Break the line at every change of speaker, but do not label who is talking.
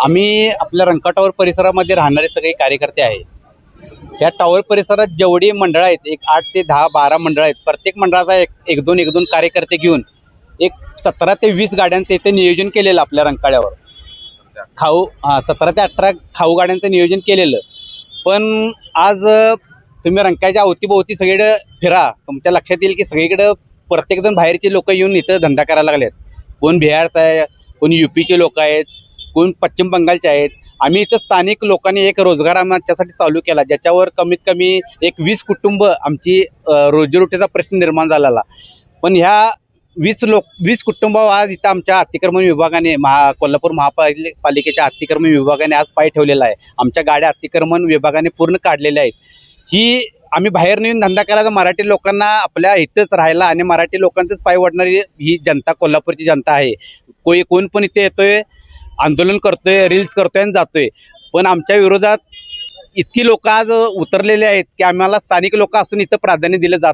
आम्ही आपल्या रंका टॉवर परिसरामध्ये राहणारे सगळे कार्यकर्ते आहे। या टॉवर परिसरात जेवढी मंडळं आहेत, एक 8 ते 10 12 मंडळ आहेत। प्रत्येक मंडळाचा एक दोन कार्यकर्ते घेऊन एक 17 ते 20 गाड्यांचं इथे नियोजन केलेलं आपल्या रंकाळ्यावर। 17 ते 18 खाऊ गाड्यांचं नियोजन केलेलं। पण आज तुम्ही रंकाळ्याच्या अवतीभोवती सगळीकडे फिरा, तुमच्या लक्षात येईल की सगळीकडे प्रत्येकजण बाहेरचे लोक येऊन इथं धंदा करायला लागलेत। कोण बिहारचा आहे, कोण यूपीचे लोक आहेत, कोण पश्चिम बंगालचे आहेत। आम्ही इथं स्थानिक लोकांनी एक रोजगार आमच्यासाठी चालू केला, ज्याच्यावर कमीत कमी एक 20 कुटुंब आमची रोजीरोटीचा प्रश्न निर्माण झालेला। पण ह्या 20 कुटुंब आज इथं आमच्या अतिक्रमण विभागाने कोल्हापूर महापालिकेच्या अतिक्रमण विभागाने आज पाय ठेवलेला आहे। आमच्या गाड्या अतिक्रमण विभागाने पूर्ण काढलेल्या आहेत। ही आम्ही बाहेर नेऊन धंदा करायचा, मराठी लोकांना आपल्या इथंच राहायला आणि मराठी लोकांचंच पाय वाढणारी ही जनता कोल्हापूरची जनता आहे। कोण पण इथे येतोय, आंदोलन करतोय, रील्स करतोय आणि जातोय। पण आमच्या विरोधात इतकी लोक आज उतरलेले आहेत की आम्हाला स्थानिक लोक असून इथं प्राधान्य दिलं जात